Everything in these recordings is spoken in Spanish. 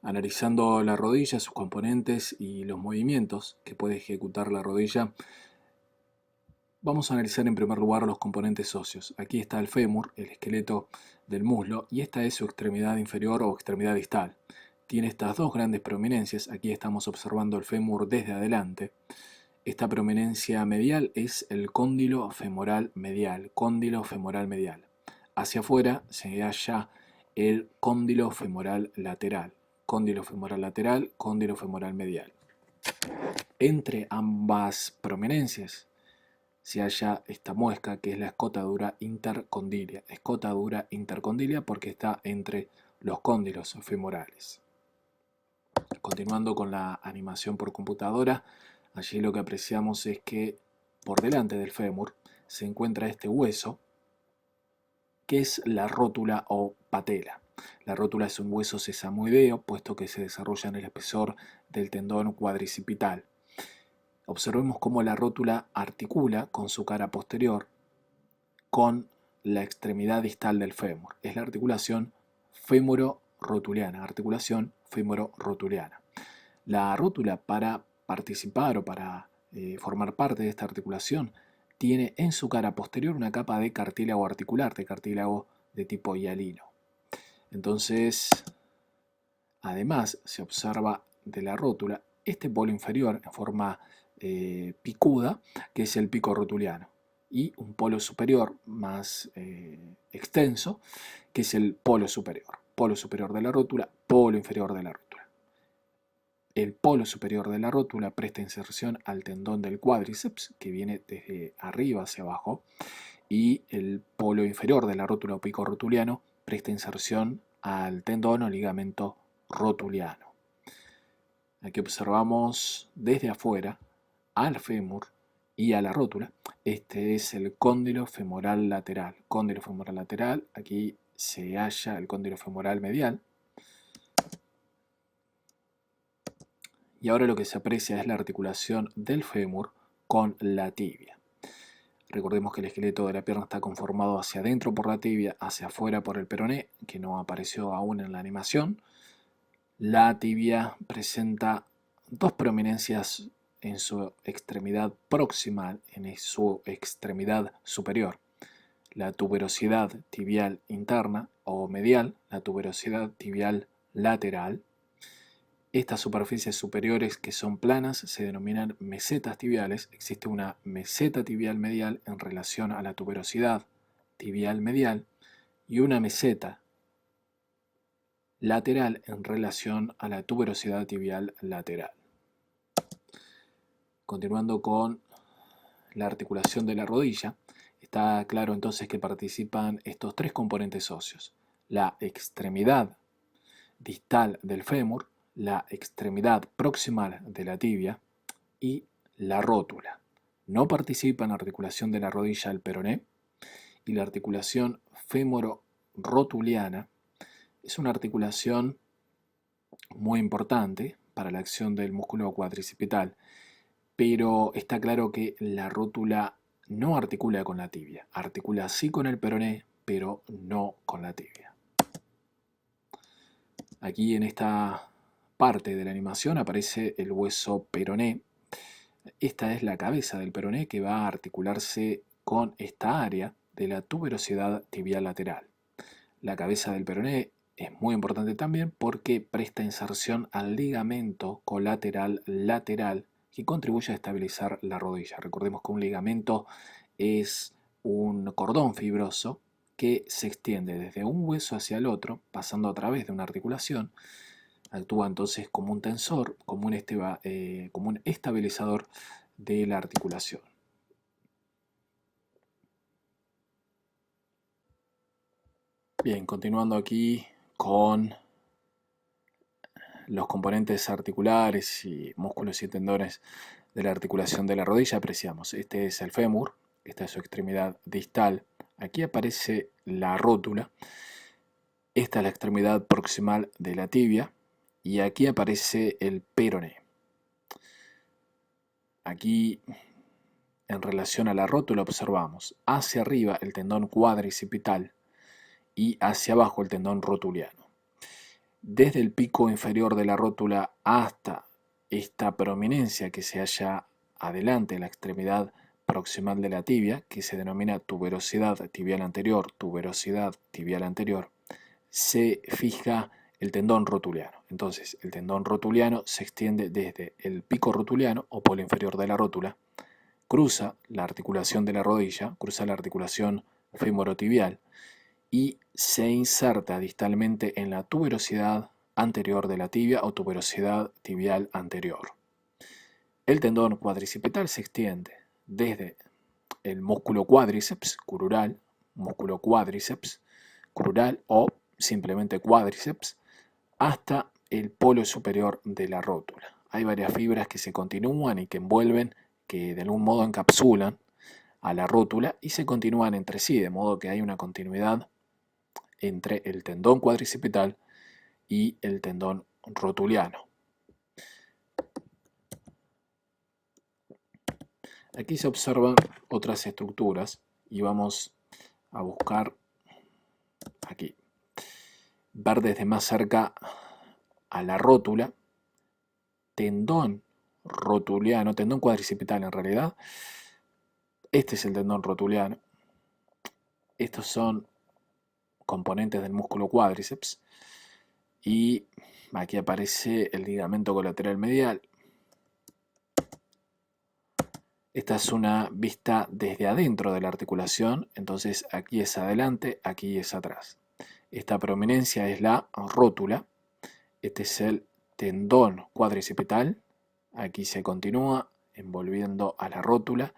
Analizando la rodilla, sus componentes y los movimientos que puede ejecutar la rodilla, vamos a analizar en primer lugar los componentes óseos. Aquí está el fémur, el esqueleto del muslo, y esta es su extremidad inferior o extremidad distal. Tiene estas dos grandes prominencias. Aquí estamos observando el fémur desde adelante. Esta prominencia medial es el cóndilo femoral medial, cóndilo femoral medial. Hacia afuera se halla el cóndilo femoral lateral, cóndilo femoral lateral, cóndilo femoral medial. Entre ambas prominencias se halla esta muesca que es la escotadura intercondilia porque está entre los cóndilos femorales. Continuando con la animación por computadora, allí lo que apreciamos es que por delante del fémur se encuentra este hueso que es la rótula o patela. La rótula es un hueso sesamoideo puesto que se desarrolla en el espesor del tendón cuadricipital. Observemos cómo la rótula articula con su cara posterior con la extremidad distal del fémur. Es la articulación fémuro-rotuliana, La rótula, para participar o para formar parte de esta articulación, tiene en su cara posterior una capa de cartílago articular, de cartílago de tipo hialino. Entonces, además, se observa de la rótula este polo inferior en forma picuda, que es el pico rotuliano, y un polo superior más extenso, que es el polo superior de la rótula, polo inferior de la rótula. El polo superior de la rótula presta inserción al tendón del cuádriceps, que viene desde arriba hacia abajo, y el polo inferior de la rótula o pico rotuliano presta inserción al tendón o ligamento rotuliano. Aquí observamos desde afuera al fémur y a la rótula. Este es el cóndilo femoral lateral. Cóndilo femoral lateral, aquí se halla el cóndilo femoral medial. Y ahora lo que se aprecia es la articulación del fémur con la tibia. Recordemos que el esqueleto de la pierna está conformado hacia adentro por la tibia, hacia afuera por el peroné, que no apareció aún en la animación. La tibia presenta dos prominencias en su extremidad proximal, en su extremidad superior. La tuberosidad tibial interna o medial, la tuberosidad tibial lateral. Estas superficies superiores que son planas se denominan mesetas tibiales. Existe una meseta tibial medial en relación a la tuberosidad tibial medial y una meseta lateral en relación a la tuberosidad tibial lateral. Continuando con la articulación de la rodilla, está claro entonces que participan estos tres componentes óseos: la extremidad distal del fémur, la extremidad proximal de la tibia y la rótula. No participa en la articulación de la rodilla el peroné, y la articulación fémoro-rotuliana es una articulación muy importante para la acción del músculo cuadricipital, pero está claro que la rótula no articula con la tibia, articula sí con el peroné, pero no con la tibia. Aquí en esta parte de la animación aparece el hueso peroné. Esta es la cabeza del peroné que va a articularse con esta área de la tuberosidad tibial lateral. La cabeza del peroné es muy importante también porque presta inserción al ligamento colateral lateral que contribuye a estabilizar la rodilla. Recordemos que un ligamento es un cordón fibroso que se extiende desde un hueso hacia el otro, pasando a través de una articulación. Actúa entonces como un tensor, como un estabilizador de la articulación. Bien, continuando aquí con los componentes articulares y músculos y tendones de la articulación de la rodilla, apreciamos. Este es el fémur, esta es su extremidad distal. Aquí aparece la rótula. Esta es la extremidad proximal de la tibia. Y aquí aparece el peroné. Aquí, en relación a la rótula, observamos hacia arriba el tendón cuadricipital y hacia abajo el tendón rotuliano. desde el pico inferior de la rótula hasta esta prominencia que se halla adelante en la extremidad proximal de la tibia, que se denomina tuberosidad tibial anterior, se fija el tendón rotuliano. Entonces, el tendón rotuliano se extiende desde el pico rotuliano o polo inferior de la rótula, cruza la articulación de la rodilla, cruza la articulación femorotibial y se inserta distalmente en la tuberosidad anterior de la tibia o tuberosidad tibial anterior. El tendón cuadricipetal se extiende desde el músculo cuádriceps crural o simplemente cuádriceps, hasta el polo superior de la rótula. Hay varias fibras que se continúan y que envuelven, que de algún modo encapsulan a la rótula y se continúan entre sí, de modo que hay una continuidad entre el tendón cuadricipetal y el tendón rotuliano. Aquí se observan otras estructuras y vamos a buscar aquí, ver desde más cerca a la rótula, tendón rotuliano, tendón cuadricipetal en realidad. Este es el tendón rotuliano. Estos son componentes del músculo cuádriceps y aquí aparece el ligamento colateral medial. Esta es una vista desde adentro de la articulación, entonces aquí es adelante, aquí es atrás. Esta prominencia es la rótula, este es el tendón cuadricipetal, aquí se continúa envolviendo a la rótula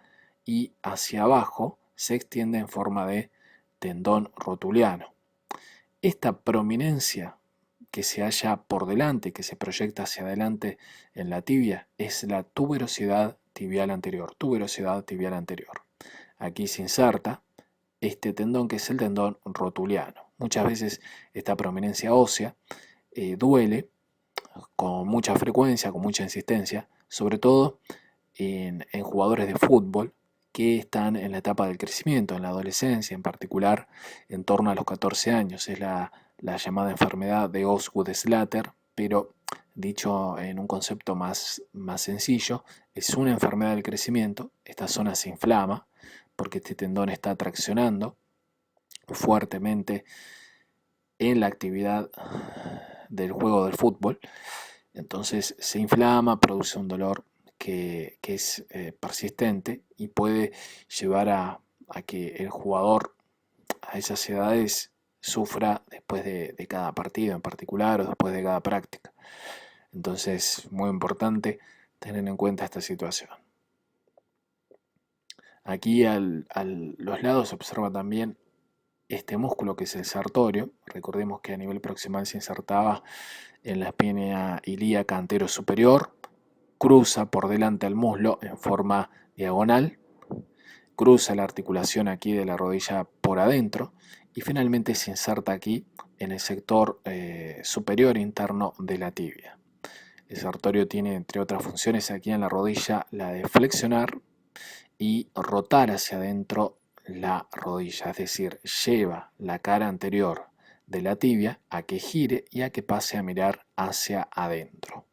y hacia abajo se extiende en forma de tendón rotuliano. Esta prominencia que se halla por delante, que se proyecta hacia adelante en la tibia, es la tuberosidad tibial anterior, Aquí se inserta este tendón que es el tendón rotuliano. Muchas veces esta prominencia ósea duele con mucha frecuencia, con mucha insistencia, sobre todo en jugadores de fútbol que están en la etapa del crecimiento, en la adolescencia, en particular en torno a los 14 años. Es la llamada enfermedad de Osgood-Schlatter, pero dicho en un concepto más sencillo, es una enfermedad del crecimiento. Esta zona se inflama porque este tendón está traccionando fuertemente en la actividad del juego del fútbol. Entonces se inflama, produce un dolor que es persistente y puede llevar a que el jugador a esas edades sufra después de cada partido en particular o después de cada práctica. Entonces, muy importante tener en cuenta esta situación. Aquí a los lados se observa también este músculo que es el sartorio. Recordemos que a nivel proximal se insertaba en la espina ilíaca antero superior, cruza por delante al muslo en forma diagonal, cruza la articulación aquí de la rodilla por adentro y finalmente se inserta aquí en el sector superior interno de la tibia. El sartorio tiene, entre otras funciones, aquí en la rodilla la de flexionar y rotar hacia adentro la rodilla, es decir, lleva la cara anterior de la tibia a que gire y a que pase a mirar hacia adentro.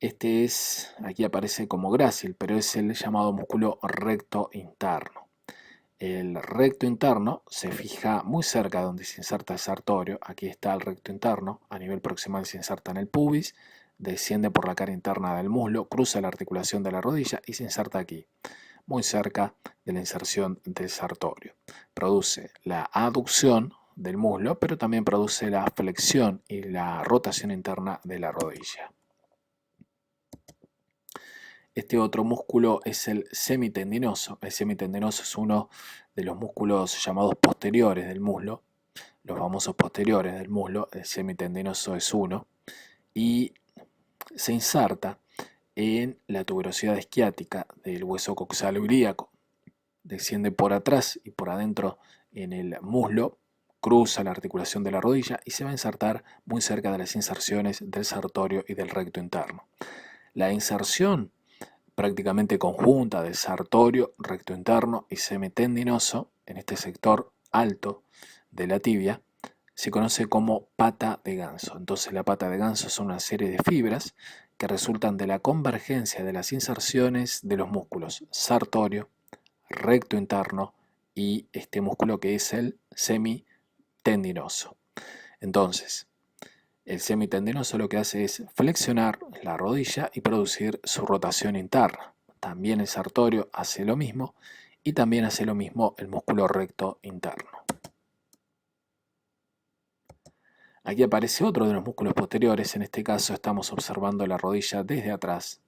Este es, aquí aparece como grácil, pero es el llamado músculo recto interno. El recto interno se fija muy cerca de donde se inserta el sartorio. Aquí está el recto interno, a nivel proximal se inserta en el pubis, desciende por la cara interna del muslo, cruza la articulación de la rodilla y se inserta aquí, muy cerca de la inserción del sartorio. Produce la aducción del muslo, pero también produce la flexión y la rotación interna de la rodilla. Este otro músculo es el semitendinoso. El semitendinoso es uno de los músculos llamados posteriores del muslo, los famosos posteriores del muslo. El semitendinoso es uno y se inserta en la tuberosidad isquiática del hueso coxalo-ilíaco. Desciende por atrás y por adentro en el muslo, cruza la articulación de la rodilla y se va a insertar muy cerca de las inserciones del sartorio y del recto interno. La inserción prácticamente conjunta del sartorio, recto interno y semitendinoso en este sector alto de la tibia se conoce como pata de ganso. Entonces la pata de ganso son una serie de fibras que resultan de la convergencia de las inserciones de los músculos sartorio, recto interno y este músculo que es el semitendinoso. Entonces, el semitendinoso lo que hace es flexionar la rodilla y producir su rotación interna. También el sartorio hace lo mismo y también hace lo mismo el músculo recto interno. Aquí aparece otro de los músculos posteriores, en este caso estamos observando la rodilla desde atrás.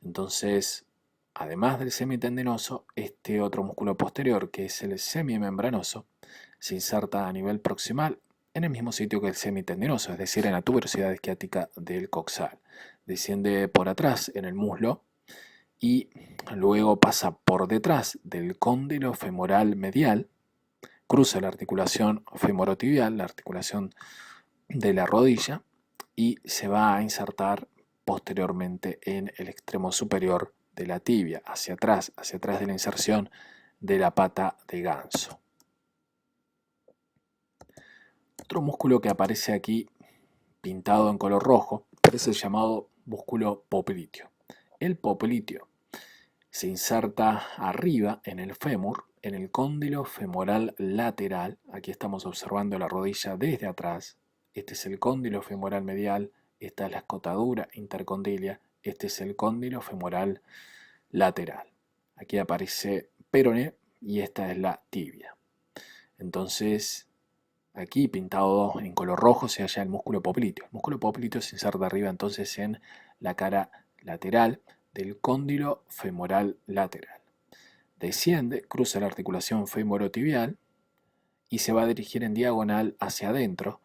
Entonces, además del semitendinoso, este otro músculo posterior, que es el semimembranoso, se inserta a nivel proximal en el mismo sitio que el semitendinoso, es decir, en la tuberosidad isquiática del coxal. Desciende por atrás en el muslo y luego pasa por detrás del cóndilo femoral medial, cruza la articulación femorotibial, la articulación de la rodilla, y se va a insertar posteriormente en el extremo superior de la tibia, hacia atrás de la inserción de la pata de ganso. Otro músculo que aparece aquí pintado en color rojo es el llamado músculo popliteo. El popliteo se inserta arriba en el fémur, en el cóndilo femoral lateral. Aquí estamos observando la rodilla desde atrás. Este es el cóndilo femoral medial, esta es la escotadura intercondilia, este es el cóndilo femoral lateral. Aquí aparece peroné y esta es la tibia. Entonces, aquí pintado en color rojo se halla el músculo popliteo. El músculo popliteo se inserta arriba entonces en la cara lateral del cóndilo femoral lateral. Desciende, cruza la articulación femorotibial y se va a dirigir en diagonal hacia adentro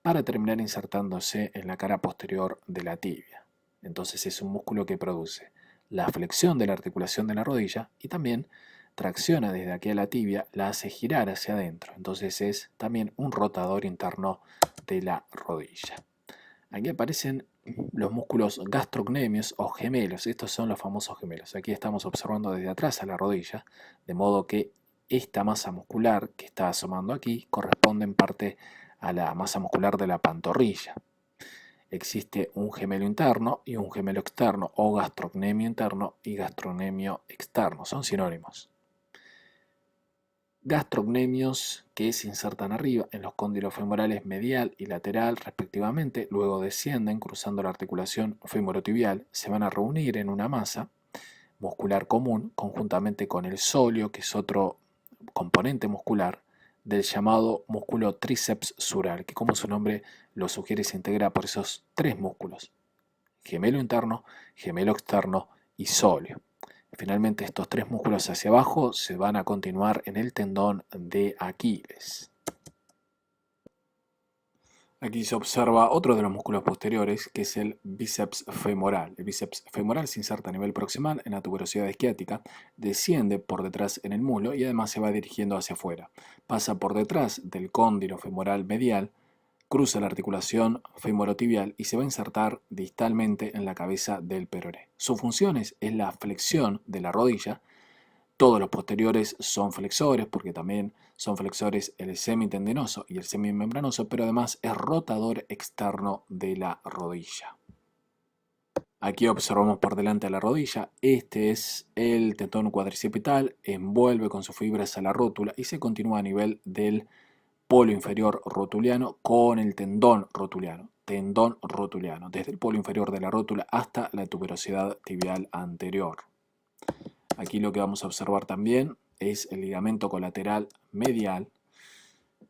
para terminar insertándose en la cara posterior de la tibia. Entonces es un músculo que produce la flexión de la articulación de la rodilla y también tracciona desde aquí a la tibia, la hace girar hacia adentro. Entonces es también un rotador interno de la rodilla. Aquí aparecen los músculos gastrocnemios o gemelos. Estos son los famosos gemelos. Aquí estamos observando desde atrás a la rodilla, de modo que esta masa muscular que está asomando aquí corresponde en parte a la masa muscular de la pantorrilla. Existe un gemelo interno y un gemelo externo, o gastrocnemio interno y gastrocnemio externo. Son sinónimos. Gastrocnemios que se insertan arriba en los cóndilos femorales medial y lateral respectivamente, luego descienden cruzando la articulación femorotibial, se van a reunir en una masa muscular común conjuntamente con el sóleo, que es otro componente muscular del llamado músculo tríceps sural, que como su nombre lo sugiere se integra por esos tres músculos: gemelo interno, gemelo externo y sóleo. Finalmente estos tres músculos hacia abajo se van a continuar en el tendón de Aquiles. Aquí se observa otro de los músculos posteriores, que es el bíceps femoral. El bíceps femoral se inserta a nivel proximal en la tuberosidad isquiática, desciende por detrás en el muslo y además se va dirigiendo hacia afuera. Pasa por detrás del cóndilo femoral medial, cruza la articulación femorotibial y se va a insertar distalmente en la cabeza del peroné. Su función es la flexión de la rodilla. Todos los posteriores son flexores, porque también son flexores el semitendinoso y el semimembranoso, pero además es rotador externo de la rodilla. Aquí observamos por delante a la rodilla. Este es el tendón cuadricipital, envuelve con sus fibras a la rótula y se continúa a nivel del polo inferior rotuliano con el tendón rotuliano, desde el polo inferior de la rótula hasta la tuberosidad tibial anterior. Aquí lo que vamos a observar también es el ligamento colateral medial.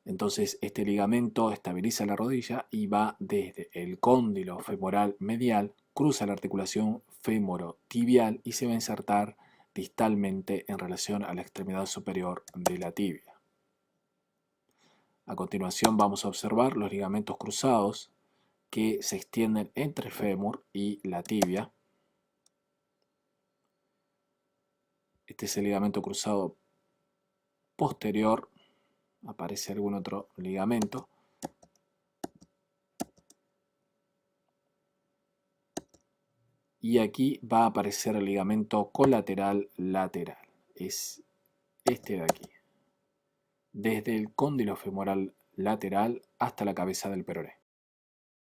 Entonces este ligamento estabiliza la rodilla y va desde el cóndilo femoral medial, cruza la articulación femorotibial y se va a insertar distalmente en relación a la extremidad superior de la tibia. A continuación vamos a observar los ligamentos cruzados que se extienden entre el fémur y la tibia. Este es el ligamento cruzado posterior. Aparece algún otro ligamento. Y aquí va a aparecer el ligamento colateral lateral. Es este de aquí. Desde el cóndilo femoral lateral hasta la cabeza del peroné.